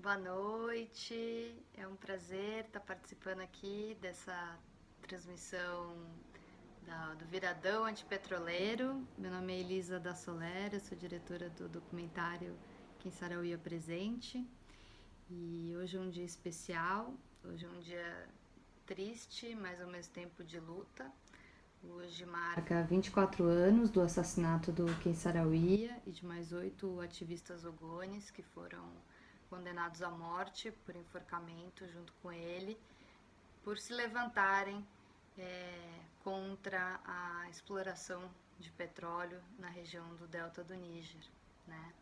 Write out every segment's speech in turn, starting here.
Boa noite, é um prazer estar participando aqui dessa transmissão do Viradão Antipetroleiro. Meu nome é Elisa da Solera, eu sou diretora do documentário Quem Sarauía Presente. E hoje é um dia especial, hoje é um dia triste, mas ao mesmo tempo de luta. Hoje marca 24 anos do assassinato do Ken Saro-Wiwa e de mais 8 ativistas ogones que foram condenados à morte por enforcamento junto com ele, por se levantarem contra a exploração de petróleo na região do delta do Níger, né?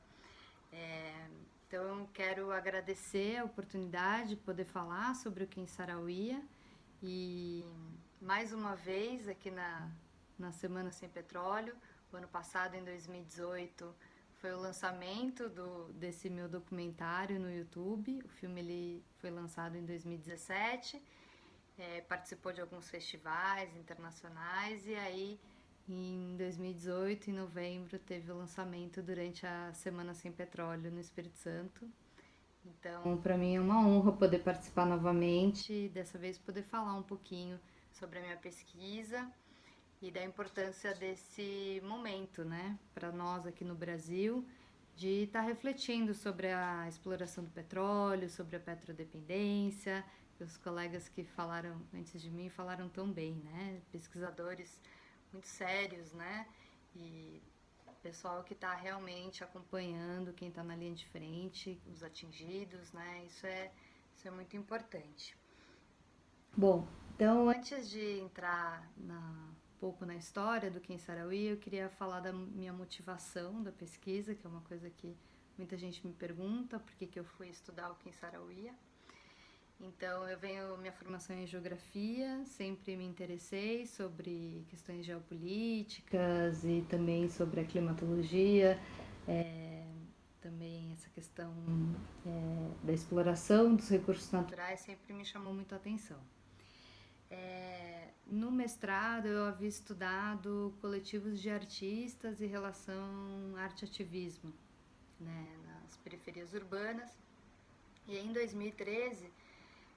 Então eu quero agradecer a oportunidade de poder falar sobre o Ken Saro-Wiwa e mais uma vez aqui na Semana Sem Petróleo. O ano passado, em 2018, foi o lançamento desse meu documentário no YouTube. O filme ele foi lançado em 2017, participou de alguns festivais internacionais e aí em 2018, em novembro, teve o lançamento durante a Semana Sem Petróleo no Espírito Santo. Então, para mim é uma honra poder participar novamente e dessa vez poder falar um pouquinho sobre a minha pesquisa e da importância desse momento, né, para nós aqui no Brasil, de estar refletindo sobre a exploração do petróleo, sobre a petrodependência. Os colegas que falaram antes de mim falaram tão bem, né, pesquisadores muito sérios, né, e pessoal que está realmente acompanhando quem está na linha de frente, os atingidos, né? Isso é muito importante. Bom, então antes de entrar um pouco na história do Ken Saro-Wiwa, eu queria falar da minha motivação da pesquisa, que é uma coisa que muita gente me pergunta, por que eu fui estudar o Ken Saro-Wiwa. Então, minha formação em geografia, sempre me interessei sobre questões geopolíticas e também sobre a climatologia, também essa questão da exploração dos recursos naturais sempre me chamou muito a atenção. No mestrado, eu havia estudado coletivos de artistas e relação arte-ativismo, né, nas periferias urbanas. E em 2013,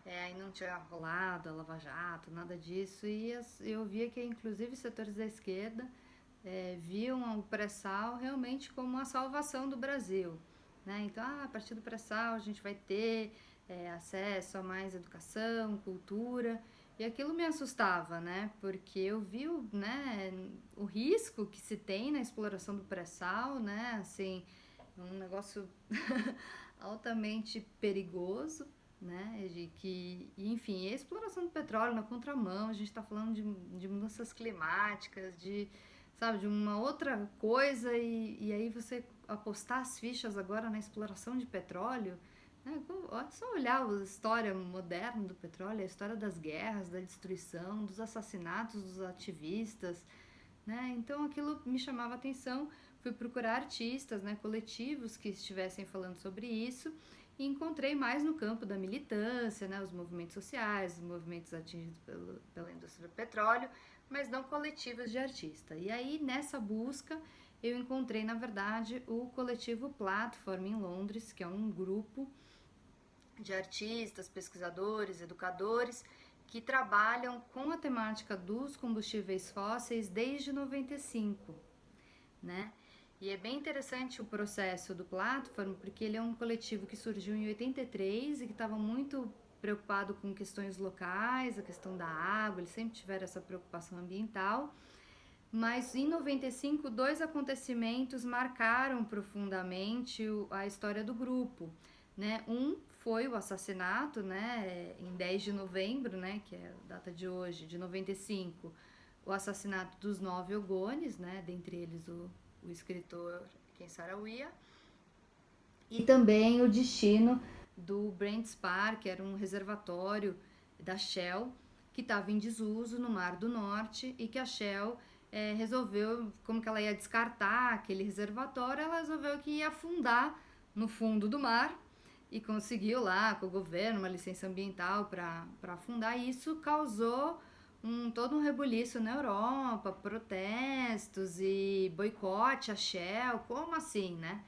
aí não tinha rolado a Lava Jato, nada disso, e eu via que inclusive setores da esquerda viam o pré-sal realmente como a salvação do Brasil, né? Então, a partir do pré-sal a gente vai ter acesso a mais educação, cultura, e aquilo me assustava, né? Porque eu vi né, o risco que se tem na exploração do pré-sal, né? Assim, um negócio altamente perigoso, né? De que, enfim, a exploração do petróleo na contramão, a gente está falando de mudanças climáticas, sabe, de uma outra coisa, e aí você apostar as fichas agora na exploração de petróleo, né? É só olhar a história moderna do petróleo, a história das guerras, da destruição, dos assassinatos dos ativistas, né? Então aquilo me chamava a atenção, fui procurar artistas, né, coletivos que estivessem falando sobre isso e encontrei mais no campo da militância, né, os movimentos sociais, os movimentos atingidos pela indústria do petróleo, mas não coletivos de artistas. E aí nessa busca eu encontrei, na verdade, o coletivo Platform em Londres, que é um grupo de artistas, pesquisadores, educadores que trabalham com a temática dos combustíveis fósseis desde 95, né? E é bem interessante o processo do Platform, porque ele é um coletivo que surgiu em 83 e que estava muito preocupado com questões locais, a questão da água, eles sempre tiveram essa preocupação ambiental. Mas em 95, dois acontecimentos marcaram profundamente a história do grupo, né? Um foi o assassinato, né, em 10 de novembro, né, que é a data de hoje, de 95, o assassinato dos 9 ogones, né, dentre eles o escritor Ken Saro-Wiwa, e também o destino do Brent Spar, que era um reservatório da Shell, que estava em desuso no Mar do Norte e que a Shell resolveu, como que ela ia descartar aquele reservatório, ela resolveu que ia afundar no fundo do mar e conseguiu lá com o governo uma licença ambiental para afundar. E isso causou todo um rebuliço na Europa, protestos e boicote a Shell, como assim, né?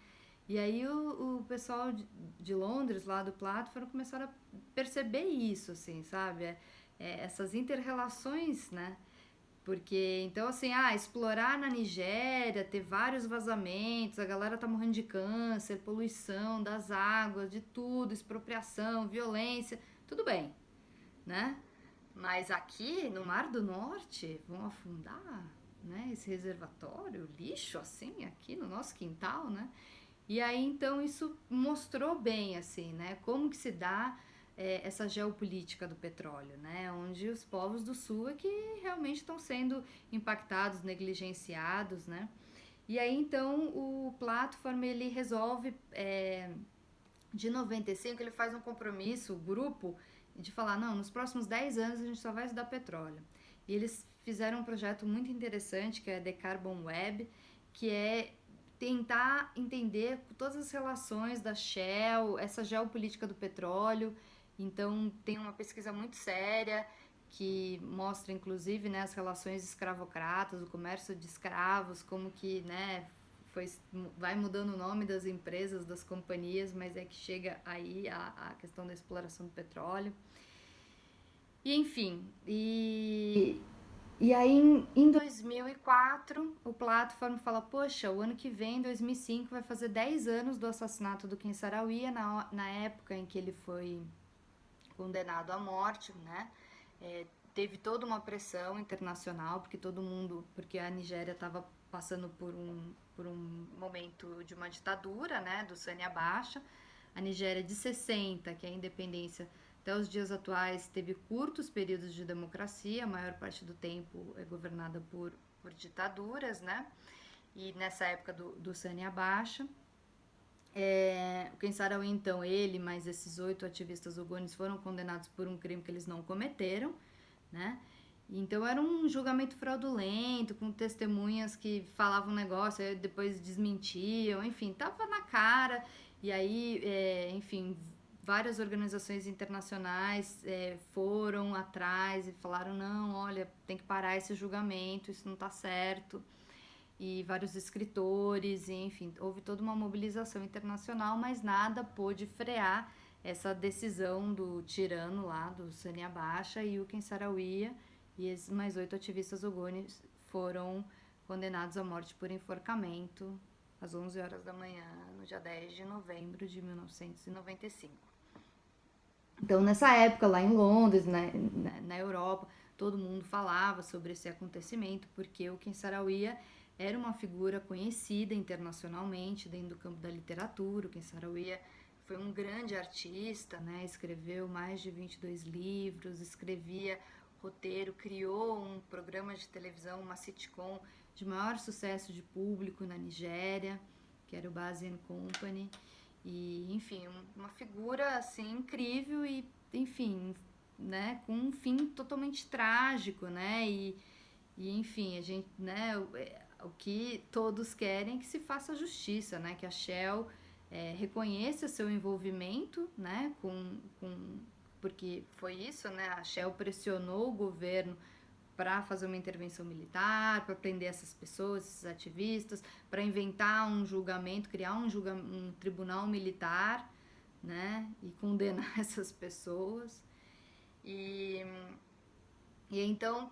E aí o pessoal de Londres, lá do Platform, começaram a perceber isso, assim, sabe? Essas inter-relações, né? Porque, então, assim, explorar na Nigéria, ter vários vazamentos, a galera tá morrendo de câncer, poluição das águas, de tudo, expropriação, violência, tudo bem, né? Mas aqui no Mar do Norte vão afundar, né? Esse reservatório, lixo assim, aqui no nosso quintal, né? E aí então isso mostrou bem assim, né? Como que se dá essa geopolítica do petróleo, né? Onde os povos do sul é que realmente estão sendo impactados, negligenciados, né? E aí então o Platform ele resolve de 95 ele faz um compromisso, o grupo, de falar, não, nos próximos 10 anos a gente só vai estudar petróleo. E eles fizeram um projeto muito interessante, que é a The Carbon Web, que é tentar entender todas as relações da Shell, essa geopolítica do petróleo. Então, tem uma pesquisa muito séria que mostra, inclusive, né, as relações escravocratas, o comércio de escravos, como que, né, foi, vai mudando o nome das empresas, das companhias, mas é que chega aí a questão da exploração do petróleo. E enfim, e aí em 2004 o Platform fala, poxa, o ano que vem, 2005, vai fazer 10 anos do assassinato do Ken Saro-Wiwa, na época em que ele foi condenado à morte, né? Teve toda uma pressão internacional, porque todo mundo, porque a Nigéria estava passando por um momento de uma ditadura, né, do Sani Abacha. A Nigéria de 60, que é a independência, até os dias atuais teve curtos períodos de democracia, a maior parte do tempo é governada por ditaduras, né? E nessa época do Sani Abacha, o Ken Saro-Wiwa, então, ele mais esses 8 ativistas ugones foram condenados por um crime que eles não cometeram, né? Então era um julgamento fraudulento, com testemunhas que falavam um negócio e depois desmentiam, enfim, tava na cara. E aí, enfim, várias organizações internacionais foram atrás e falaram, não, olha, tem que parar esse julgamento, isso não tá certo. E vários escritores, e, enfim, houve toda uma mobilização internacional, mas nada pôde frear essa decisão do tirano lá, do Sani Abacha, e o Ken Saro-Wiwa e esses mais 8 ativistas ogones foram condenados à morte por enforcamento às 11 horas da manhã, no dia 10 de novembro de 1995. Então, nessa época, lá em Londres, na Europa, todo mundo falava sobre esse acontecimento, porque o Ken Saro-Wiwa era uma figura conhecida internacionalmente dentro do campo da literatura. O Ken Saro-Wiwa foi um grande artista, né? Escreveu mais de 22 livros, escrevia roteiro, criou um programa de televisão, uma sitcom de maior sucesso de público na Nigéria, que era o Base and Company. E, enfim, uma figura assim incrível e, enfim, né, com um fim totalmente trágico, né? E enfim, a gente, né, o que todos querem é que se faça justiça, né? Que a Shell reconheça seu envolvimento, né? Porque foi isso, né? A Shell pressionou o governo para fazer uma intervenção militar, para prender essas pessoas, esses ativistas, para inventar um julgamento, criar um tribunal militar, né? E condenar essas pessoas. E, e então,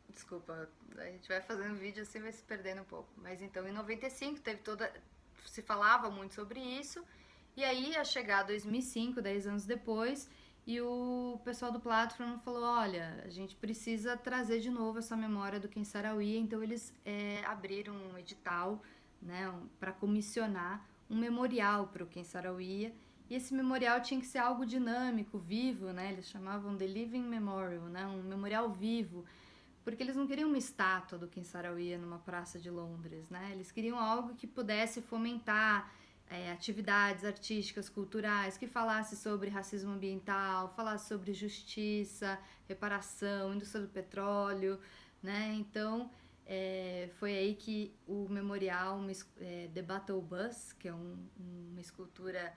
desculpa, a gente vai fazendo vídeo assim, vai se perdendo um pouco. Mas então, em 95 teve toda, se falava muito sobre isso. E aí ia chegar 2005, 10 anos depois, e o pessoal do Platform falou, olha, a gente precisa trazer de novo essa memória do Ken Saro-Wiwa. Então eles abriram um edital, né, para comissionar um memorial para o Ken Saro-Wiwa. E esse memorial tinha que ser algo dinâmico, vivo, né? Eles chamavam de Living Memorial, né? Um memorial vivo, porque eles não queriam uma estátua do Ken Saro-Wiwa numa praça de Londres, né? Eles queriam algo que pudesse fomentar atividades artísticas, culturais, que falasse sobre racismo ambiental, falasse sobre justiça, reparação, indústria do petróleo, né? Então, foi aí que o memorial The Battle Bus, que é uma escultura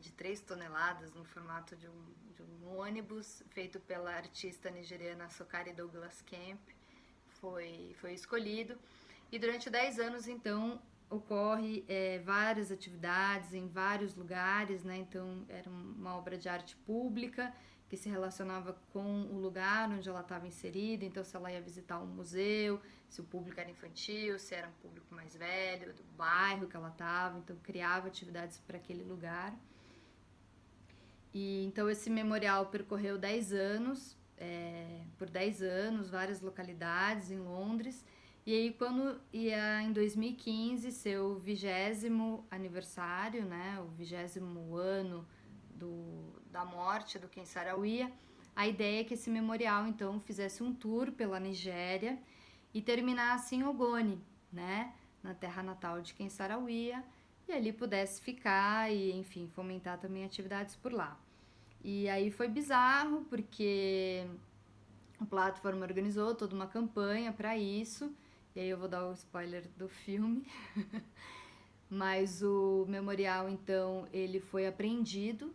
de 3 toneladas no formato de um ônibus, feito pela artista nigeriana Sokari Douglas Kemp, foi escolhido. E durante 10 anos, então, ocorre várias atividades em vários lugares, né? Então era uma obra de arte pública que se relacionava com o lugar onde ela estava inserida. Então, se ela ia visitar um museu, se o público era infantil, se era um público mais velho, do bairro que ela estava, então criava atividades para aquele lugar. E então esse memorial percorreu 10 anos, por 10 anos, várias localidades em Londres. E aí quando ia em 2015, seu 20º aniversário, né, o 20º ano da morte do Ken Saro-Wiwa, a ideia é que esse memorial então fizesse um tour pela Nigéria e terminasse em Ogoni, né, na terra natal de Ken Saro-Wiwa, e ali pudesse ficar e, enfim, fomentar também atividades por lá. E aí foi bizarro, porque o Platform organizou toda uma campanha para isso, e aí eu vou dar o spoiler do filme, mas o memorial, então, ele foi apreendido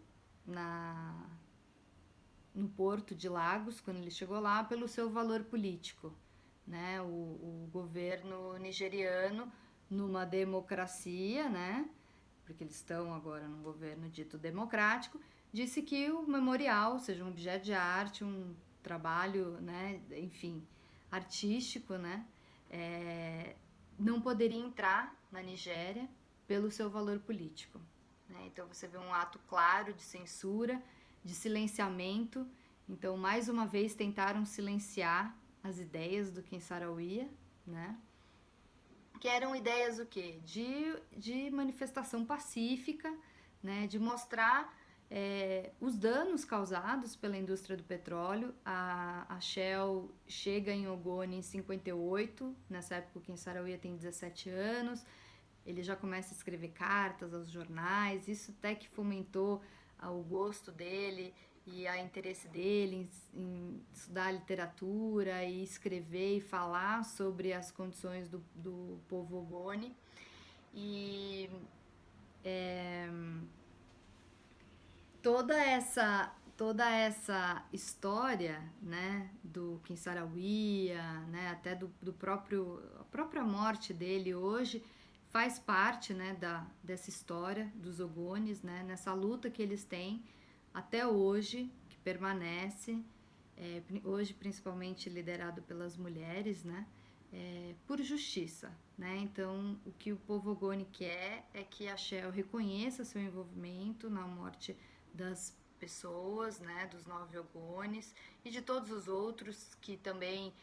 no porto de Lagos, quando ele chegou lá, pelo seu valor político, né? O governo nigeriano, numa democracia, né? Porque eles estão agora num governo dito democrático, disse que o memorial seja um objeto de arte, um trabalho, né, enfim, artístico, né, não poderia entrar na Nigéria pelo seu valor político. Né? Então você vê um ato claro de censura, de silenciamento. Então, mais uma vez, tentaram silenciar as ideias do Ken Saro-Wiwa, né? Que eram ideias o quê? De manifestação pacífica, né? De mostrar os danos causados pela indústria do petróleo. A Shell chega em Ogoni em 58, nessa época o Ken Saro-Wiwa tem 17 anos, ele já começa a escrever cartas aos jornais, isso até que fomentou o gosto dele e o interesse dele em estudar literatura e escrever e falar sobre as condições do povo Ogoni. E toda essa história, né, do Ken Saro-Wiwa, né, até a própria morte dele hoje, faz parte, né, dessa história dos Ogonis, né, nessa luta que eles têm até hoje, que permanece, hoje principalmente liderado pelas mulheres, né, por justiça. Né? Então, o que o povo Ogoni quer é que a Shell reconheça seu envolvimento na morte das pessoas, né, dos 9 Ogonis e de todos os outros que também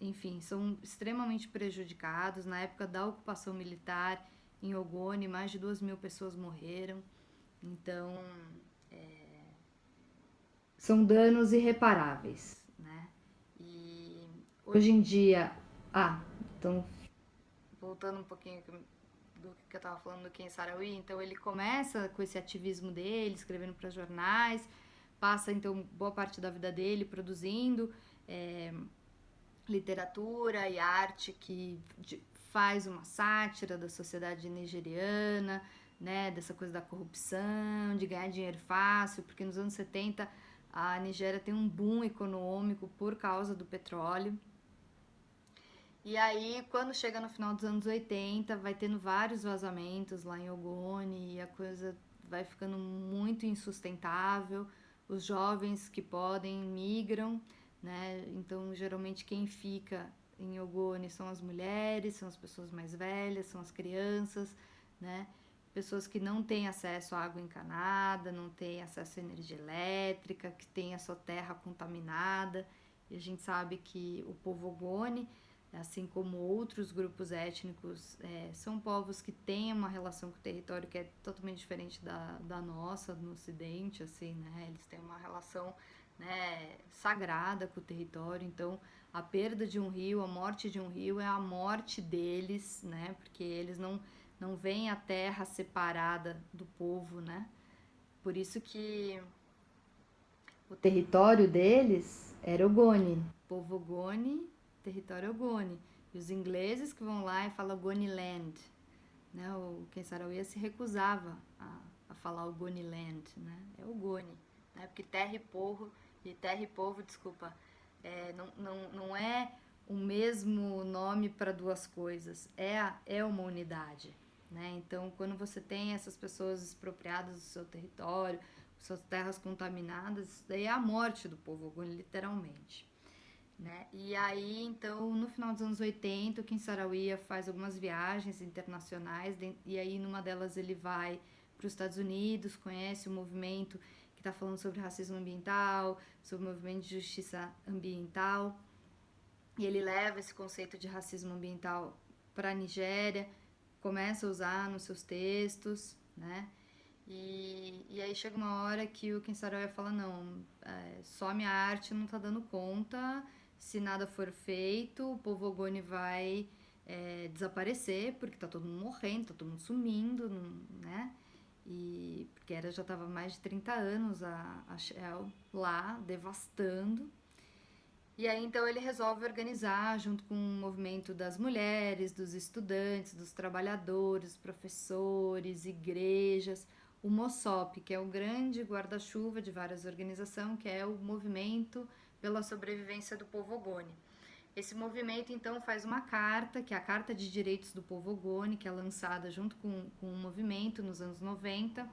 enfim, são extremamente prejudicados. Na época da ocupação militar em Ogoni, mais de 2.000 pessoas morreram. Então, são danos irreparáveis, né? E hoje em dia... então, voltando um pouquinho do que eu estava falando do Ken Saro-Wiwa, então ele começa com esse ativismo dele, escrevendo para jornais, passa então boa parte da vida dele produzindo literatura e arte que faz uma sátira da sociedade nigeriana, né, dessa coisa da corrupção, de ganhar dinheiro fácil, porque nos anos 70 a Nigéria tem um boom econômico por causa do petróleo. E aí, quando chega no final dos anos 80, vai tendo vários vazamentos lá em Ogoni e a coisa vai ficando muito insustentável. Os jovens que podem migram, né? Então, geralmente quem fica em Ogoni são as mulheres, são as pessoas mais velhas, são as crianças, né? Pessoas que não têm acesso à água encanada, não têm acesso à energia elétrica, que têm a sua terra contaminada. E a gente sabe que o povo Ogoni, assim como outros grupos étnicos, são povos que têm uma relação com o território que é totalmente diferente da nossa, no Ocidente, assim, né? Eles têm uma relação, né, sagrada com o território. Então, a perda de um rio, a morte de um rio é a morte deles, né? Porque eles não veem a terra separada do povo, né? Por isso que o território deles era Ogoni, povo Ogoni, território Ogoni. E os ingleses que vão lá e falam Ogoniland, né? O Ken Saro-Wiwa se recusava a falar Ogoniland, né? É Ogoni, né? Porque terra e povo, desculpa, não é o mesmo nome para duas coisas, é uma unidade, né? Então, quando você tem essas pessoas expropriadas do seu território, suas terras contaminadas, isso daí é a morte do povo Ogoni, literalmente. Né? E aí, então, no final dos anos 80, o Kim Sarawiya faz algumas viagens internacionais, e aí numa delas ele vai para os Estados Unidos, conhece o movimento que está falando sobre racismo ambiental, sobre o movimento de justiça ambiental, e ele leva esse conceito de racismo ambiental para a Nigéria, começa a usar nos seus textos, né? E aí chega uma hora que o Ken Saro-wiwa fala, não, só a minha arte não tá dando conta, se nada for feito, o povo Ogoni vai desaparecer, porque tá todo mundo morrendo, tá todo mundo sumindo, né? E porque já estava mais de 30 anos a Shell lá, devastando. E aí então ele resolve organizar, junto com o movimento das mulheres, dos estudantes, dos trabalhadores, professores, igrejas, o MOSOP, que é o grande guarda-chuva de várias organizações, que é o movimento pela sobrevivência do povo Ogoni. Esse movimento então faz uma carta, que é a Carta de Direitos do Povo Ogoni, que é lançada junto com o movimento nos anos 90,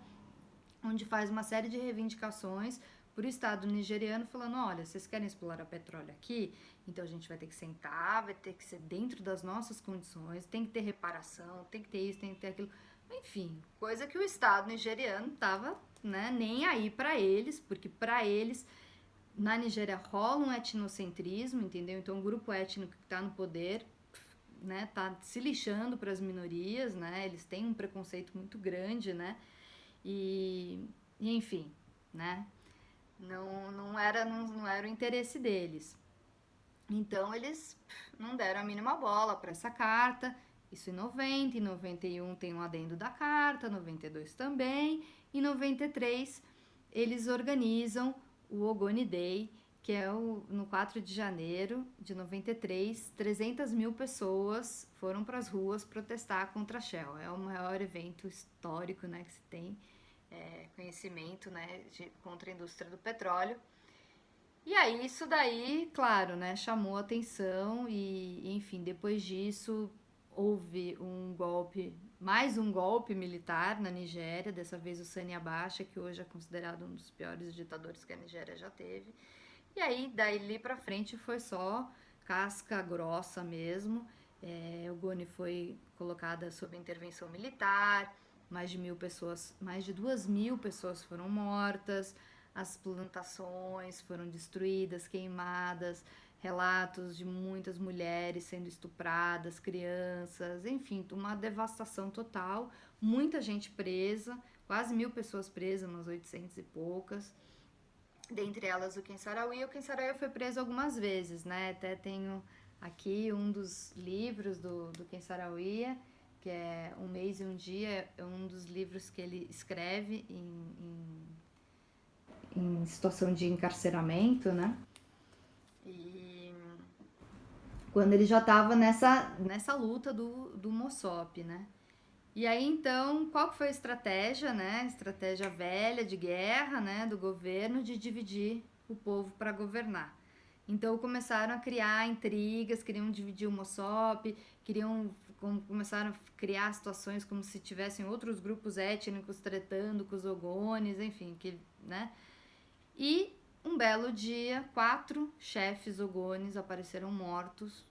onde faz uma série de reivindicações para o Estado nigeriano, falando, olha, vocês querem explorar petróleo aqui? Então a gente vai ter que sentar, vai ter que ser dentro das nossas condições, tem que ter reparação, tem que ter isso, tem que ter aquilo. Enfim, coisa que o Estado nigeriano estava, né, nem aí para eles, porque para eles na Nigéria rola um etnocentrismo, entendeu? Então o grupo étnico que está no poder, né, tá se lixando para as minorias, né? Eles têm um preconceito muito grande, né? E enfim, né? Não era o interesse deles. Então eles não deram a mínima bola para essa carta. Isso em 90, em 91 tem um adendo da carta, 92 também, em 93 eles organizam o Ogoni Day, que é no 4 de janeiro de 93, 300 mil pessoas foram para as ruas protestar contra a Shell. É o maior evento histórico, né, que se tem conhecimento, né, contra a indústria do petróleo. E aí isso daí, claro, né, chamou atenção e, enfim, depois disso houve um golpe, mais um golpe militar na Nigéria, dessa vez o Sani Abacha, que hoje é considerado um dos piores ditadores que a Nigéria já teve. E aí, dali pra frente foi só casca grossa mesmo. O Goni foi colocada sob intervenção militar, mais de 1.000 pessoas, mais de 2.000 pessoas foram mortas, as plantações foram destruídas, queimadas, relatos de muitas mulheres sendo estupradas, crianças, enfim, uma devastação total, muita gente presa, quase 1.000 pessoas presas, umas 800 e poucas, dentre elas o Ken Saro-Wiwa. O Ken Saro-Wiwa foi preso algumas vezes, né? Até tenho aqui um dos livros do Ken Saro-Wiwa, que é Um Mês e um Dia, é um dos livros que ele escreve em situação de encarceramento, né? E quando ele já estava nessa luta do MOSOP, né? E aí, então, qual foi a estratégia, né? Estratégia velha de guerra, né? Do governo de dividir o povo para governar. Então, começaram a criar intrigas, queriam dividir o MOSOP, começaram a criar situações como se tivessem outros grupos étnicos tretando com os Ogones, enfim, né? E um belo dia, 4 chefes Ogones apareceram mortos,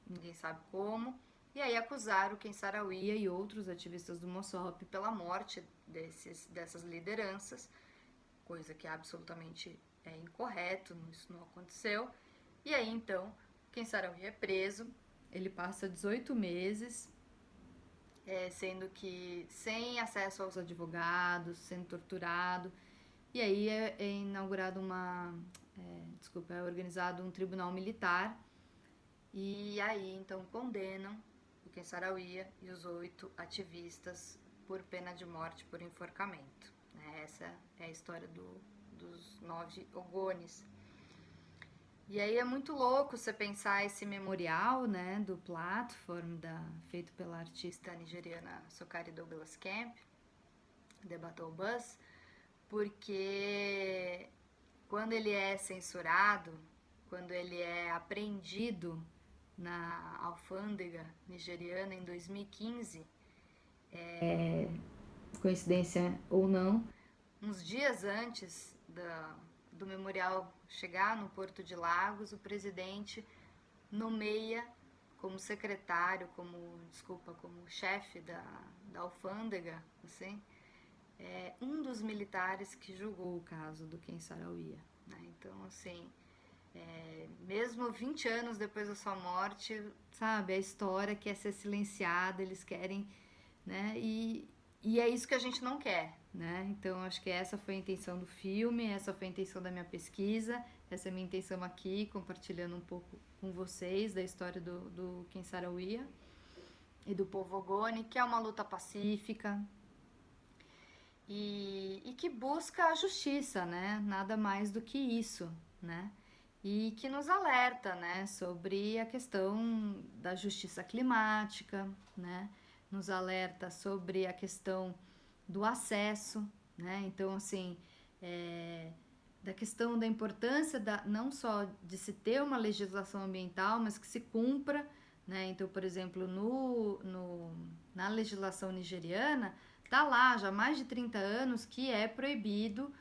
ninguém sabe como. E aí acusaram o Ken Saro-Wiwa e outros ativistas do MOSOP pela morte dessas lideranças, coisa que é absolutamente incorreto, isso não aconteceu. E aí então, Ken Saro-Wiwa é preso, ele passa 18 meses, sendo que sem acesso aos advogados, sendo torturado. E aí é inaugurado é organizado um tribunal militar. E aí então condenam o Ken Saro-Wiwa e os 8 ativistas por pena de morte por enforcamento. Essa é a história dos 9 Ogones. E aí é muito louco você pensar esse memorial, né, do Platform, feito pela artista nigeriana Sokari Douglas Camp, The Battle Bus, porque quando ele é censurado, quando ele é apreendido na alfândega nigeriana em 2015, coincidência ou não, uns dias antes do memorial chegar no Porto de Lagos, o presidente nomeia como secretário, como chefe da alfândega, assim, um dos militares que julgou o caso do Ken Saro-Wiwa, né? Então, assim, mesmo 20 anos depois da sua morte, sabe, a história quer ser silenciada, eles querem, né, e é isso que a gente não quer, né? Então, acho que essa foi a intenção do filme, essa foi a intenção da minha pesquisa, essa é a minha intenção aqui, compartilhando um pouco com vocês da história do Ken Saro-Wiwa e do povo Ogoni, que é uma luta pacífica e que busca a justiça, né? Nada mais do que isso, né? E que nos alerta, né, sobre a questão da justiça climática, né? Nos alerta sobre a questão do acesso, né? Então, assim, da questão da importância não só de se ter uma legislação ambiental, mas que se cumpra, né? Então, por exemplo, na legislação nigeriana, tá lá já há mais de 30 anos que é proibido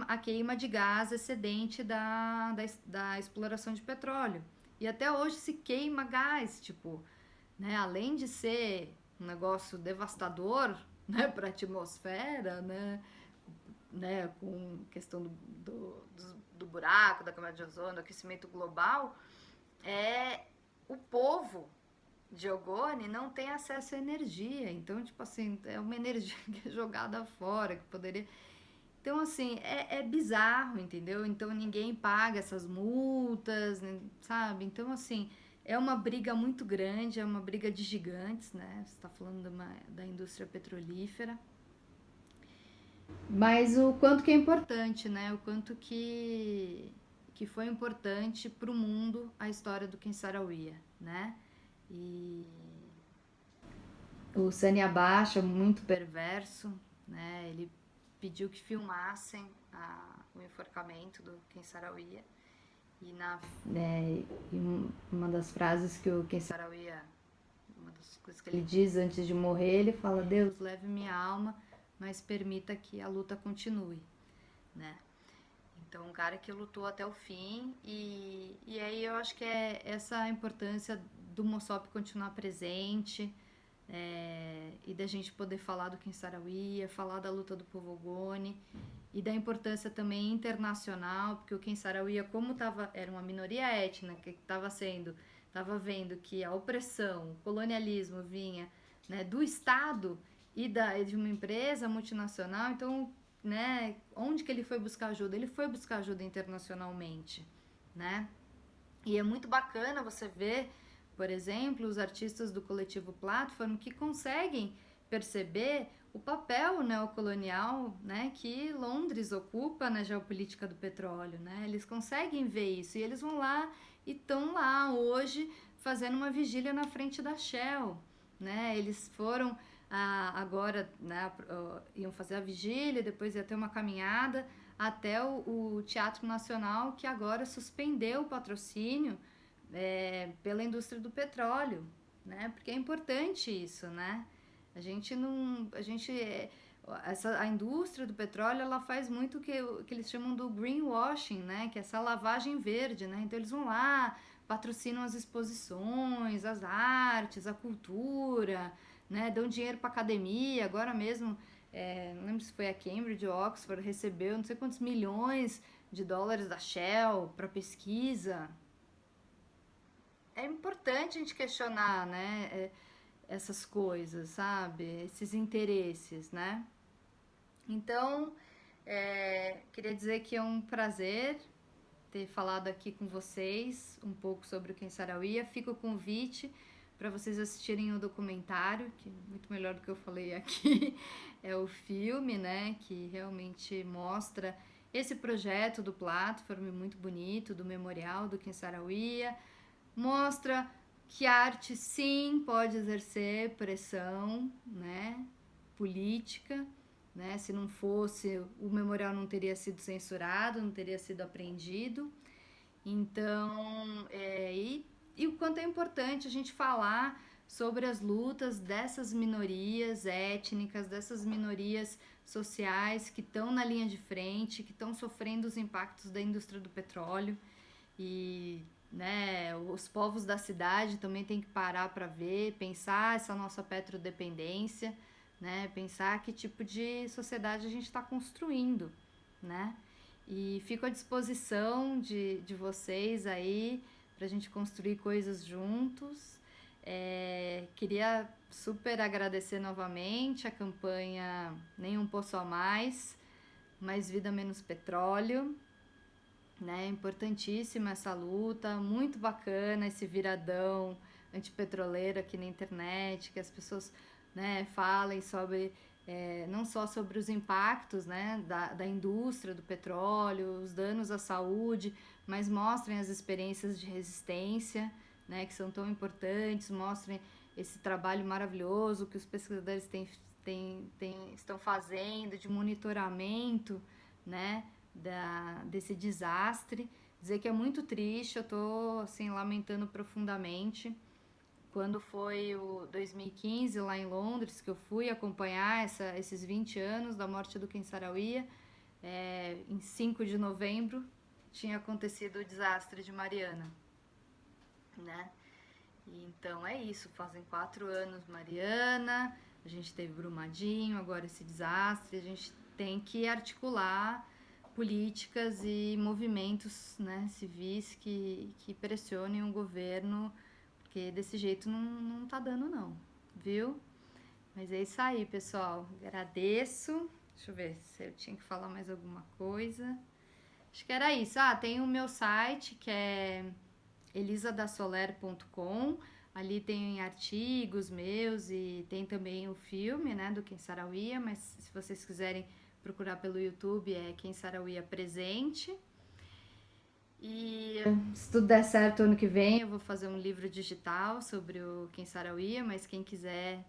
a queima de gás excedente da exploração de petróleo. E até hoje se queima gás, tipo, né? Além de ser um negócio devastador, né, para a atmosfera, né, com questão do buraco, da camada de ozônio, do aquecimento global, o povo de Ogoni não tem acesso à energia. Então, tipo assim, é uma energia que é jogada fora, que poderia... Então, assim, é bizarro, entendeu? Então, ninguém paga essas multas, sabe? Então, assim, é uma briga muito grande, é uma briga de gigantes, né? Você está falando da indústria petrolífera. Mas o quanto que é importante, né? O quanto que foi importante para o mundo a história do Ken Saro-Wiwa, né? E o Sani Abacha, muito perverso, né? Ele pediu que filmassem o enforcamento do Ken Saro-Wiwa. E uma das frases que o Ken Saro-Wiwa, uma das coisas que ele diz antes de morrer, ele fala: Deus, leve minha alma, mas permita que a luta continue, né? Então, um cara que lutou até o fim, e aí eu acho que é essa a importância do Mossop continuar presente, e da gente poder falar do Ken Saro-Wiwa, falar da luta do povo Ogoni, e da importância também internacional, porque o Ken Saro-Wiwa, como era uma minoria étnica que estava vendo que a opressão, o colonialismo vinha, né, do Estado e de uma empresa multinacional, então, né, onde que ele foi buscar ajuda? Ele foi buscar ajuda internacionalmente, né? E é muito bacana você ver, por exemplo, os artistas do coletivo Platform que conseguem perceber o papel neocolonial, né, que Londres ocupa na geopolítica do petróleo, né? Eles conseguem ver isso e eles vão lá e estão lá hoje fazendo uma vigília na frente da Shell, né? Eles foram agora, né, iam fazer a vigília, depois ia ter uma caminhada até o Teatro Nacional, que agora suspendeu o patrocínio pela indústria do petróleo, né? Porque é importante isso, né? A gente não, a indústria do petróleo, ela faz muito que eles chamam do greenwashing, né? Que é essa lavagem verde, né? Então eles vão lá, patrocinam as exposições, as artes, a cultura, né? Dão dinheiro para academia. Agora mesmo, não lembro se foi a Cambridge ou Oxford, recebeu não sei quantos milhões de dólares da Shell para pesquisa. É importante a gente questionar, né, essas coisas, sabe? Esses interesses, né? Então, queria dizer que é um prazer ter falado aqui com vocês um pouco sobre o Ken Saro-Wiwa. Fica o convite para vocês assistirem o documentário, que é muito melhor do que eu falei aqui, é o filme, né, que realmente mostra esse projeto do Platform muito bonito, do memorial do Ken Saro-Wiwa, mostra que a arte sim pode exercer pressão, né, política, né? Se não fosse, o memorial não teria sido censurado, não teria sido apreendido. Então, e o quanto é importante a gente falar sobre as lutas dessas minorias étnicas, dessas minorias sociais que estão na linha de frente, que estão sofrendo os impactos da indústria do petróleo. E né, os povos da cidade também têm que parar para ver, pensar essa nossa petrodependência, né, pensar que tipo de sociedade a gente está construindo, né? E fico à disposição de vocês aí para a gente construir coisas juntos. Queria super agradecer novamente a campanha Nenhum Poço a Mais Vida Menos Petróleo, né? Importantíssima essa luta, muito bacana esse viradão antipetroleiro aqui na internet, que as pessoas, né, falem sobre não só sobre os impactos, né, da indústria do petróleo, os danos à saúde, mas mostrem as experiências de resistência, né, que são tão importantes, mostrem esse trabalho maravilhoso que os pesquisadores estão fazendo de monitoramento, né, desse desastre. Dizer que é muito triste, eu tô assim lamentando profundamente. Quando foi o 2015 lá em Londres, que eu fui acompanhar esses 20 anos da morte do Ken Saro-Wiwa, em 5 de novembro tinha acontecido o desastre de Mariana, né? E então é isso, fazem 4 anos Mariana, a gente teve Brumadinho, agora esse desastre, a gente tem que articular políticas e movimentos, né, civis que pressionem o governo, porque desse jeito não tá dando não, viu? Mas é isso aí, pessoal. Agradeço. Deixa eu ver se eu tinha que falar mais alguma coisa. Acho que era isso. Tem o meu site que é elisadasoler.com. Ali tem artigos meus e tem também o filme, né, do Ken Saro-Wiwa, mas se vocês quiserem procurar pelo YouTube é Ken Saro-Wiwa Presente. E se tudo der certo ano que vem eu vou fazer um livro digital sobre o Ken Saro-Wiwa, mas quem quiser,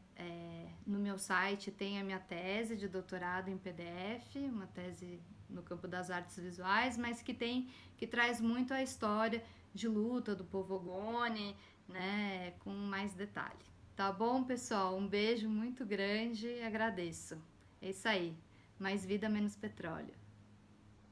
no meu site tem a minha tese de doutorado em PDF, uma tese no campo das artes visuais, mas que traz muito a história de luta do povo Ogoni, né, com mais detalhe. Tá bom, pessoal? Um beijo muito grande e agradeço. É isso aí. Mais vida, menos petróleo.